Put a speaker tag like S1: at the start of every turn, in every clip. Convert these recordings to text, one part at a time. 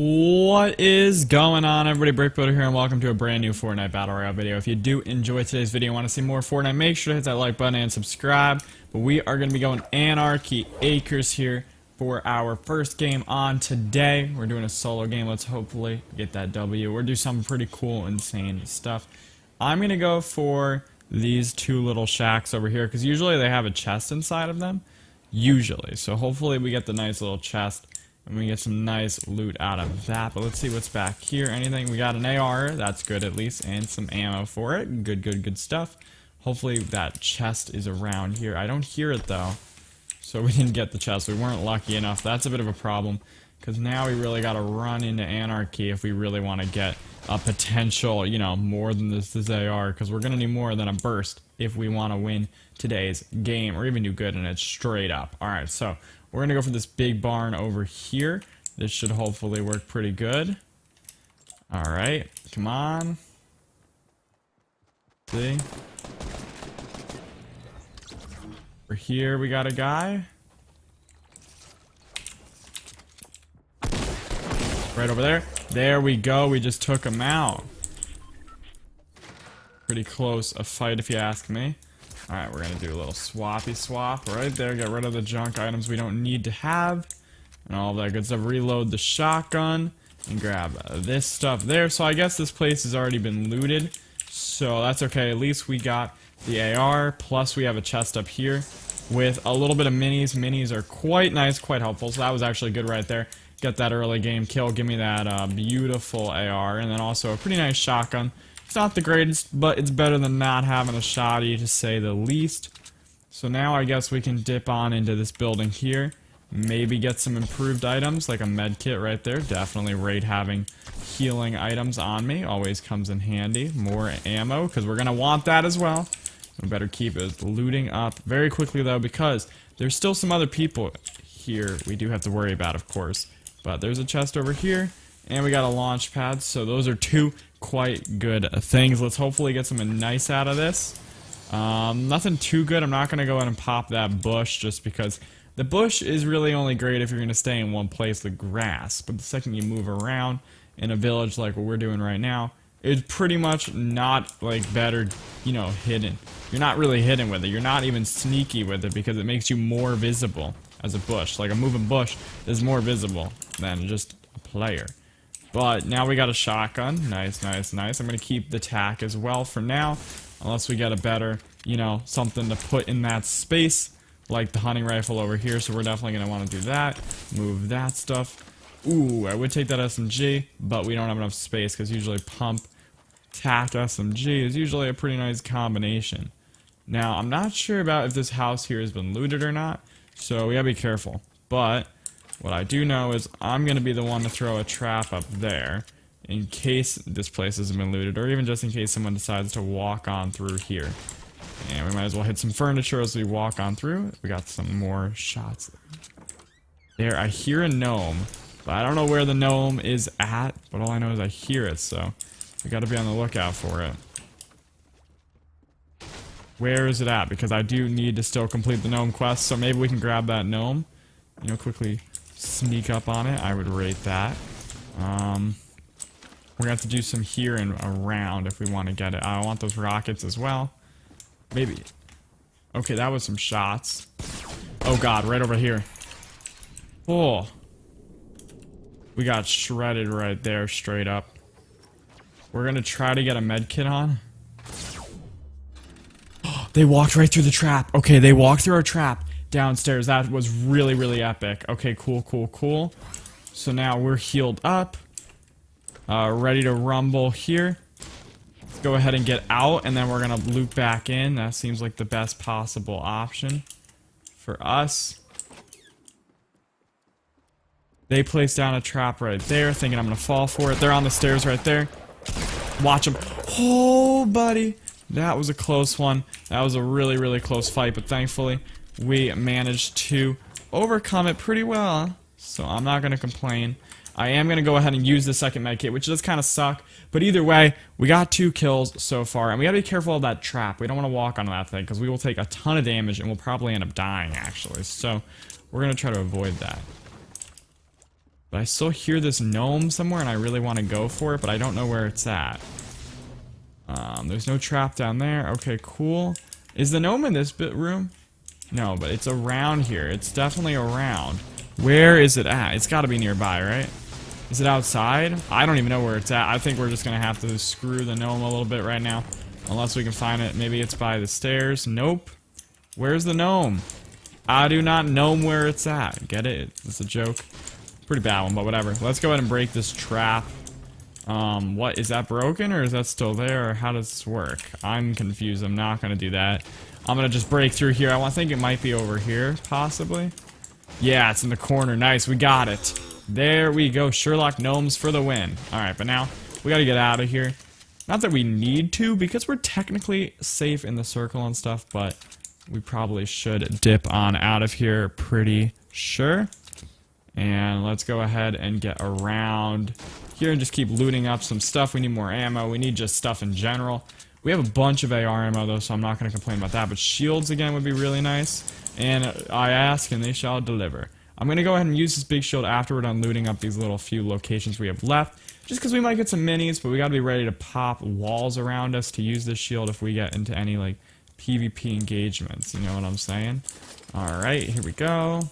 S1: What is going on, everybody? Brickbuilder here, and welcome to a brand new Fortnite Battle Royale video. If you do enjoy today's video and want to see more Fortnite, make sure to hit that like button and subscribe. But we are going to be going Anarchy Acres here for our first game on today. We're doing a solo game. Let's hopefully get that W. We're doing some pretty cool, insane stuff. I'm going to go for these two little shacks over here, because usually they have a chest inside of them. Usually. So hopefully we get the nice little chest. And we get some nice loot out of that. But let's see what's back here. Anything? We got an AR. That's good at least. And some ammo for it. Good stuff. Hopefully that chest is around here. I don't hear it though. So we didn't get the chest. We weren't lucky enough. That's a bit of a problem. Because now we really got to run into Anarchy if we really want to get a potential, you know, more than this AR. Because we're going to need more than a burst if we want to win today's game. Or even do good in it straight up. Alright, so we're going to go for this big barn over here. This should hopefully work pretty good. Alright, come on. See? Over here we got a guy. Right over there. There we go. We just took him out. Pretty close a fight if you ask me. Alright, we're gonna do a little swappy swap right there. Get rid of the junk items we don't need to have. And all that good stuff. Reload the shotgun. And grab this stuff there. So I guess this place has already been looted. So that's okay. At least we got the AR. Plus we have a chest up here with a little bit of minis. Minis are quite nice, quite helpful. So that was actually good right there. Get that early game kill. Give me that beautiful AR. And then also a pretty nice shotgun. It's not the greatest, but it's better than not having a shotty, to say the least. So now I guess we can dip on into this building here. Maybe get some improved items, like a med kit right there. Definitely rate having healing items on me. Always comes in handy. More ammo, because we're going to want that as well. We better keep it looting up very quickly, though, because there's still some other people here we do have to worry about, of course. But there's a chest over here, and we got a launch pad, so those are two quite good things. Let's hopefully get something nice out of this. Nothing too good. I'm not going to go ahead and pop that bush, just because the bush is really only great if you're going to stay in one place, the grass. But the second you move around in a village like what we're doing right now, it's pretty much not like better, you know, hidden. You're not really hidden with it. You're not even sneaky with it, because it makes you more visible as a bush. Like a moving bush is more visible than just a player. But now we got a shotgun. Nice. I'm going to keep the tack as well for now. Unless we get a better, you know, something to put in that space. Like the hunting rifle over here. So we're definitely going to want to do that. Move that stuff. Ooh, I would take that SMG. But we don't have enough space, because usually pump, tack, SMG is usually a pretty nice combination. Now, I'm not sure about if this house here has been looted or not. So we got to be careful. But what I do know is I'm going to be the one to throw a trap up there in case this place hasn't been looted, or even just in case someone decides to walk on through here. And we might as well hit some furniture as we walk on through. We got some more shots there. I hear a gnome, but I don't know where the gnome is at, but all I know is I hear it, so we got to be on the lookout for it. Where is it at? Because I do need to still complete the gnome quest, so maybe we can grab that gnome, you know, quickly sneak up on it. I would rate that. We're gonna have to do some here and around if we want to get it. I want those rockets as well. Maybe. Okay, that was some shots. Oh god, right over here. Oh. We got shredded right there, straight up. We're gonna try to get a med kit on. They walked right through the trap. Okay, they walked through our trap downstairs. That was really epic. Okay, cool. So now we're healed up. Ready to rumble here. Let's go ahead and get out, and then we're gonna loop back in. That seems like the best possible option for us. They placed down a trap right there, thinking I'm gonna fall for it. They're on the stairs right there. Watch them. Oh, buddy. That was a close one. That was a really close fight, but thankfully we managed to overcome it pretty well, so I'm not going to complain. I am going to go ahead and use the second med kit, which does kind of suck, but either way, we got 2 kills so far, and we got to be careful of that trap. We don't want to walk on that thing, because we will take a ton of damage, and we'll probably end up dying, actually, so we're going to try to avoid that. But I still hear this gnome somewhere, and I really want to go for it, but I don't know where it's at. There's no trap down there. Okay, cool. Is the gnome in this room? No, but it's around here. It's definitely around. Where is it at? It's got to be nearby, right? Is it outside? I don't even know where it's at. I think we're just going to have to screw the gnome a little bit right now. Unless we can find it. Maybe it's by the stairs. Nope. Where's the gnome? I do not know where it's at. Get it? It's a joke. Pretty bad one, but whatever. Let's go ahead and break this trap. What? Is that broken or is that still there? Or how does this work? I'm confused. I'm not going to do that. I'm going to just break through here. I think it might be over here, possibly. Yeah, it's in the corner. Nice. We got it. There we go. Sherlock Gnomes for the win. Alright, but now we got to get out of here. Not that we need to, because we're technically safe in the circle and stuff, but we probably should dip on out of here, pretty sure. And let's go ahead and get around here and just keep looting up some stuff. We need more ammo. We need just stuff in general. We have a bunch of AR ammo, though, so I'm not going to complain about that. But shields, again, would be really nice. And I ask, and they shall deliver. I'm going to go ahead and use this big shield after we're done looting up these little few locations we have left. Just because we might get some minis, but we got to be ready to pop walls around us to use this shield if we get into any, like, PvP engagements. You know what I'm saying? Alright, here we go.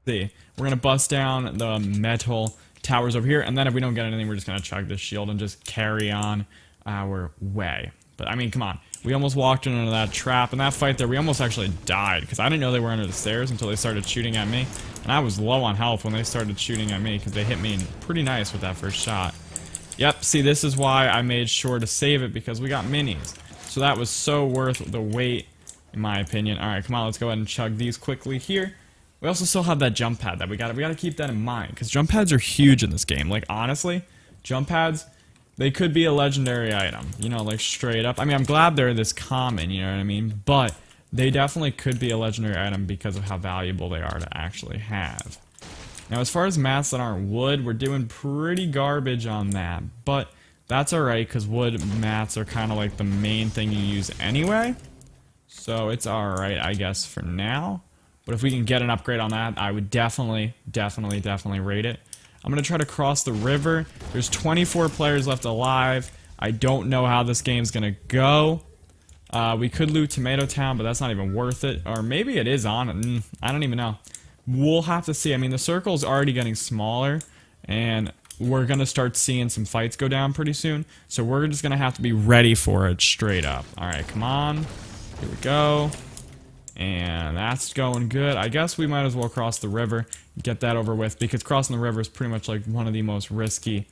S1: See, we're going to bust down the metal towers over here, and then if we don't get anything, we're just going to chug this shield and just carry on our way. But, I mean, come on. We almost walked into that trap. In that fight there, we almost actually died, because I didn't know they were under the stairs until they started shooting at me. And I was low on health when they started shooting at me, because they hit me pretty nice with that first shot. Yep, see, this is why I made sure to save it, because we got minis. So that was so worth the wait, in my opinion. Alright, come on, let's go ahead and chug these quickly here. We also still have that jump pad that we gotta keep that in mind, because jump pads are huge in this game. Like, honestly, jump pads, they could be a legendary item, you know, like straight up. I mean, I'm glad they're this common, you know what I mean? But they definitely could be a legendary item because of how valuable they are to actually have. Now, as far as mats that aren't wood, we're doing pretty garbage on that. But that's alright, because wood mats are kind of like the main thing you use anyway. So it's alright, I guess, for now. But if we can get an upgrade on that, I would definitely rate it. I'm going to try to cross the river. There's 24 players left alive. I don't know how this game's going to go. We could loot Tomato Town, but that's not even worth it. Or maybe it is on it. I don't even know. We'll have to see. I mean, the circle's already getting smaller, and we're going to start seeing some fights go down pretty soon. So we're just going to have to be ready for it straight up. Alright, come on. Here we go. And that's going good. I guess we might as well cross the river, get that over with, because crossing the river is pretty much like one of the most risky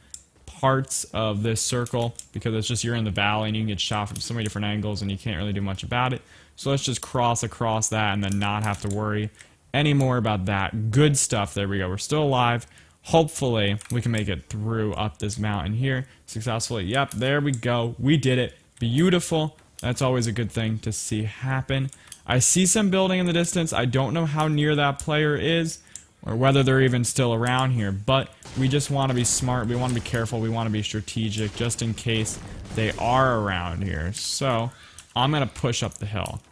S1: parts of this circle, because it's just you're in the valley and you can get shot from so many different angles and you can't really do much about it. So let's just cross across that and then not have to worry anymore about that. Good stuff. There we go. We're still alive. Hopefully we can make it through up this mountain here successfully. Yep, there we go. We did it. Beautiful. That's always a good thing to see happen. I see some building in the distance. I don't know how near that player is, or whether they're even still around here, but we just want to be smart. We want to be careful. We want to be strategic, just in case they are around here. So, I'm going to push up the hill.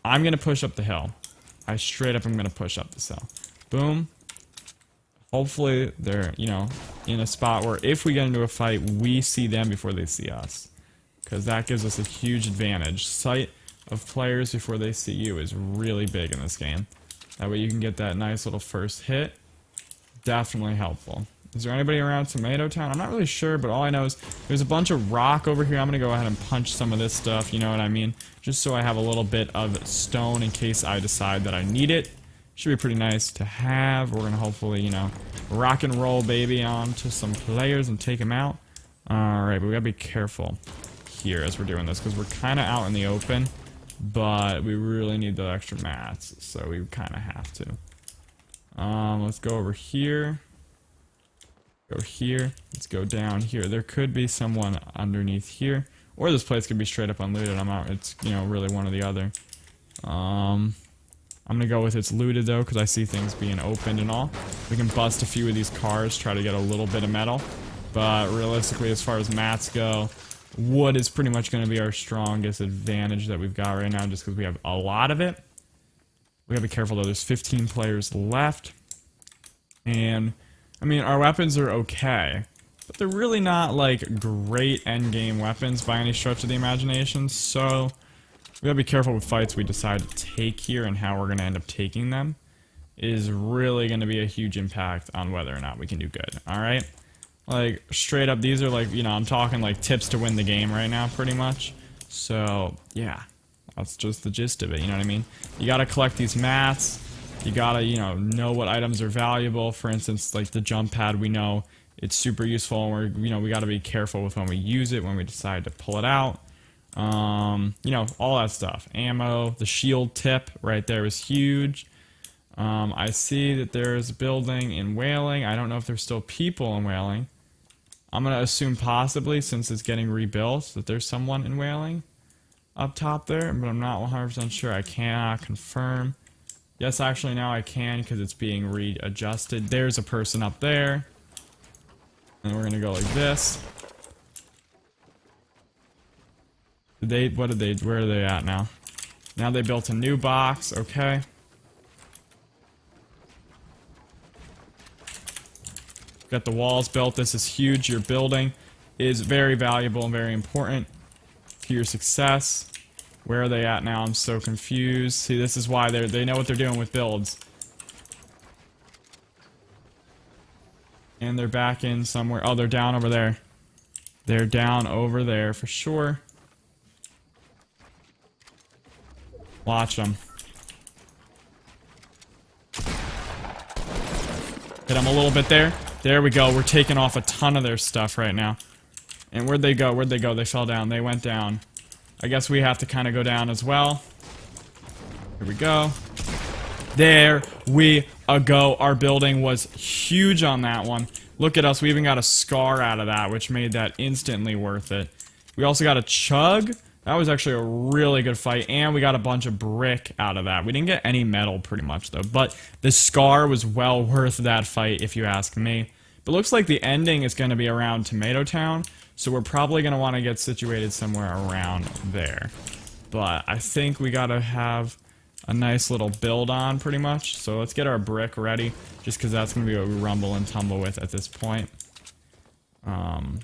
S1: I'm going to push up the hill. I straight up am going to push up this hill. Boom. Hopefully, they're, you know, in a spot where if we get into a fight, we see them before they see us. Because that gives us a huge advantage. Sight of players before they see you is really big in this game. That way you can get that nice little first hit. Definitely helpful. Is there anybody around Tomato Town? I'm not really sure, but all I know is there's a bunch of rock over here. I'm going to go ahead and punch some of this stuff, you know what I mean? Just so I have a little bit of stone in case I decide that I need it. Should be pretty nice to have. We're going to hopefully, you know, rock and roll, baby, onto some players and take them out. Alright, but we got to be careful here as we're doing this, because we're kind of out in the open. But we really need the extra mats, so we kind of have to. Let's go over here. Go here. Let's go down here. There could be someone underneath here, or this place could be straight up unlooted. I'm out. It's, you know, really one or the other. I'm gonna go with it's looted though, because I see things being opened and all. We can bust a few of these cars, try to get a little bit of metal. But realistically, as far as mats go, wood is pretty much going to be our strongest advantage that we've got right now, just because we have a lot of it. We gotta be careful though, there's 15 players left. And, I mean, our weapons are okay, but they're really not, like, great endgame weapons by any stretch of the imagination, so we gotta be careful with fights we decide to take here and how we're gonna end up taking them is really gonna be a huge impact on whether or not we can do good, alright? Like, straight up, these are like, you know, I'm talking like tips to win the game right now, pretty much. So, yeah, that's just the gist of it, you know what I mean? You gotta collect these mats, you gotta, you know what items are valuable. For instance, like the jump pad, we know it's super useful, and we gotta be careful with when we use it, when we decide to pull it out. All that stuff. Ammo, the shield tip right there is huge. I see that there's a building in Whaling. I don't know if there's still people in Whaling. I'm gonna assume possibly, since it's getting rebuilt, that there's someone in Whaling up top there, but I'm not 100% sure. I cannot confirm. Yes, actually now I can, because it's being readjusted. There's a person up there. And we're gonna go like this. Where are they at now? Now they built a new box, okay. Got the walls built. This is huge. Your building is very valuable and very important to your success. Where are they at now? I'm so confused. See, this is why they know what they're doing with builds. And they're back in somewhere. Oh, they're down over there. They're down over there for sure. Watch them. Hit them a little bit there. There we go. We're taking off a ton of their stuff right now. And where'd they go? Where'd they go? They fell down. They went down. I guess we have to kind of go down as well. Here we go. There we go. Our building was huge on that one. Look at us. We even got a scar out of that, which made that instantly worth it. We also got a chug. That was actually a really good fight, and we got a bunch of brick out of that. We didn't get any metal, pretty much, though, but the scar was well worth that fight, if you ask me. But looks like the ending is going to be around Tomato Town, so we're probably going to want to get situated somewhere around there. But I think we got to have a nice little build on, pretty much, so let's get our brick ready, just because that's going to be what we rumble and tumble with at this point.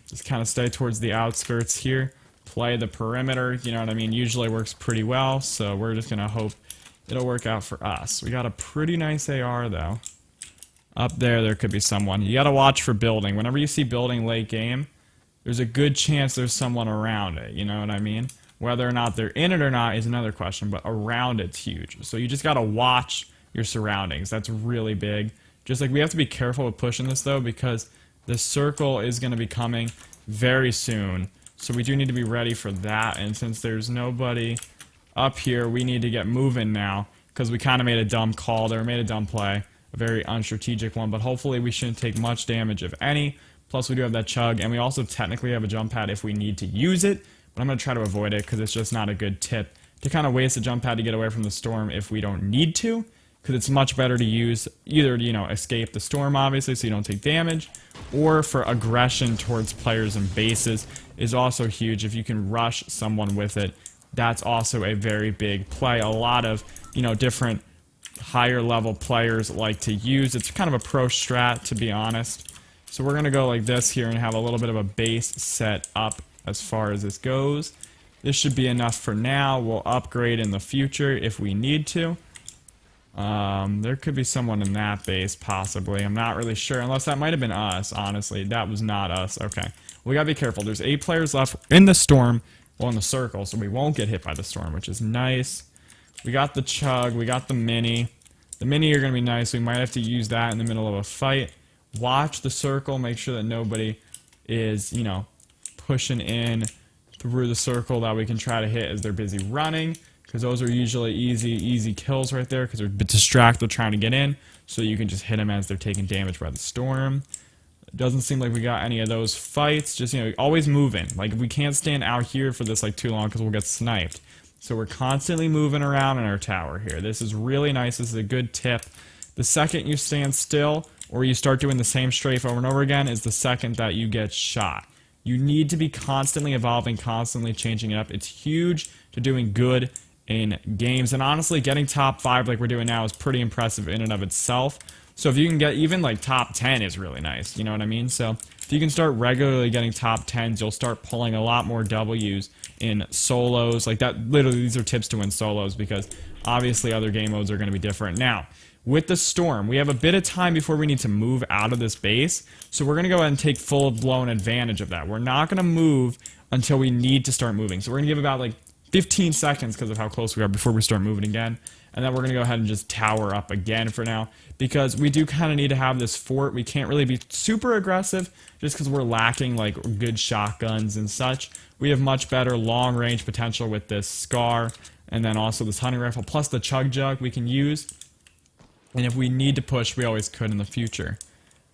S1: Just kind of stay towards the outskirts here. Play the perimeter, you know what I mean, usually works pretty well, so we're just gonna hope it'll work out for us. We got a pretty nice AR though. Up there could be someone. You gotta watch for building. Whenever you see building late game, there's a good chance there's someone around it, you know what I mean? Whether or not they're in it or not is another question, but around it's huge. So you just gotta watch your surroundings. That's really big. Just like we have to be careful with pushing this though, because the circle is gonna be coming very soon. So we do need to be ready for that, and since there's nobody up here, we need to get moving now, because we kind of made a dumb call there, made a dumb play, a very unstrategic one, but hopefully we shouldn't take much damage, if any. Plus we do have that chug, and we also technically have a jump pad if we need to use it, but I'm going to try to avoid it, because it's just not a good tip to kind of waste a jump pad to get away from the storm if we don't need to, because it's much better to use either to, escape the storm, obviously, so you don't take damage, or for aggression towards players and bases is also huge. If you can rush someone with it, that's also a very big play. A lot of, different higher level players like to use. It's kind of a pro strat, to be honest. So we're going to go like this here and have a little bit of a base set up as far as this goes. This should be enough for now. We'll upgrade in the future if we need to. There could be someone in that base, possibly. I'm not really sure, unless that might have been us, honestly. That was not us. Okay. We gotta be careful. There's 8 players left in the storm, well, in the circle, so we won't get hit by the storm, which is nice. We got the chug, we got the mini. The mini are gonna be nice. We might have to use that in the middle of a fight. Watch the circle, make sure that nobody is, pushing in through the circle that we can try to hit as they're busy running. Because those are usually easy kills right there, because they're distracted trying to get in, so you can just hit them as they're taking damage by the storm. It doesn't seem like we got any of those fights. Just, always moving. Like, we can't stand out here for this, too long, because we'll get sniped. So we're constantly moving around in our tower here. This is really nice. This is a good tip. The second you stand still, or you start doing the same strafe over and over again, is the second that you get shot. You need to be constantly evolving, constantly changing it up. It's huge to doing good in games, and honestly, getting top 5 like we're doing now is pretty impressive in and of itself. So if you can get even like top 10 is really nice, you know what I mean? So if you can start regularly getting top 10s, you'll start pulling a lot more W's in solos. Like that, literally, these are tips to win solos because obviously other game modes are going to be different. Now, with the storm, we have a bit of time before we need to move out of this base. So we're going to go ahead and take full-blown advantage of that. We're not going to move until we need to start moving. So we're going to give about like 15 seconds because of how close we are before we start moving again. And then we're going to go ahead and just tower up again for now because we do kind of need to have this fort. We can't really be super aggressive just because we're lacking like good shotguns and such. We have much better long-range potential with this Scar and then also this hunting rifle plus the chug jug we can use. And if we need to push, we always could in the future.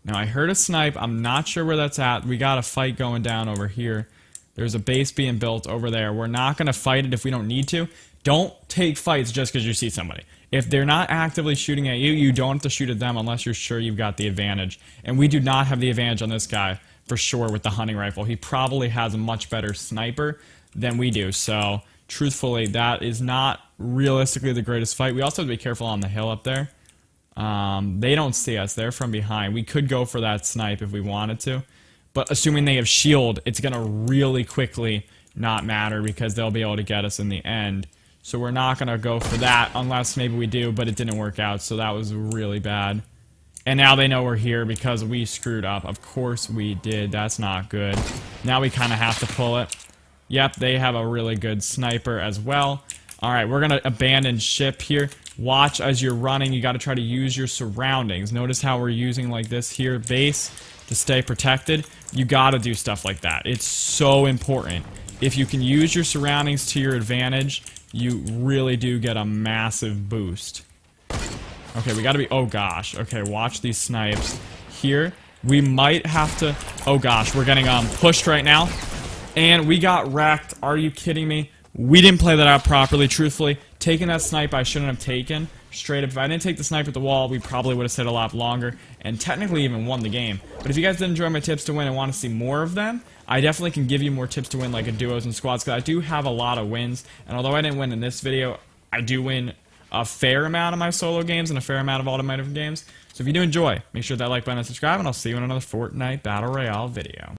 S1: Now, I heard a snipe. I'm not sure where that's at. We got a fight going down over here. There's a base being built over there. We're not going to fight it if we don't need to. Don't take fights just because you see somebody. If they're not actively shooting at you, you don't have to shoot at them unless you're sure you've got the advantage. And we do not have the advantage on this guy for sure with the hunting rifle. He probably has a much better sniper than we do. So, truthfully, that is not realistically the greatest fight. We also have to be careful on the hill up there. They don't see us. They're from behind. We could go for that snipe if we wanted to. But assuming they have shield, it's going to really quickly not matter because they'll be able to get us in the end. So we're not going to go for that unless maybe we do, but it didn't work out. So that was really bad. And now they know we're here because we screwed up. Of course we did. That's not good. Now we kind of have to pull it. Yep, they have a really good sniper as well. Alright, we're going to abandon ship here. Watch as you're running. You got to try to use your surroundings. Notice how we're using like this here base to stay protected. You got to do stuff like that. It's so important. If you can use your surroundings to your advantage, you really do get a massive boost. Okay, we got to be... Oh, gosh. Okay, watch these snipes. Here, we might have to... Oh, gosh. We're getting pushed right now. And we got wrecked. Are you kidding me? We didn't play that out properly, truthfully. Taking that snipe I shouldn't have taken. Straight up, if I didn't take the snipe at the wall, we probably would have stayed a lot longer and technically even won the game. But if you guys did enjoy my tips to win and want to see more of them, I definitely can give you more tips to win like a duos and squads because I do have a lot of wins. And although I didn't win in this video, I do win a fair amount of my solo games and a fair amount of all of my different games. So if you do enjoy, make sure that like button and subscribe, and I'll see you in another Fortnite Battle Royale video.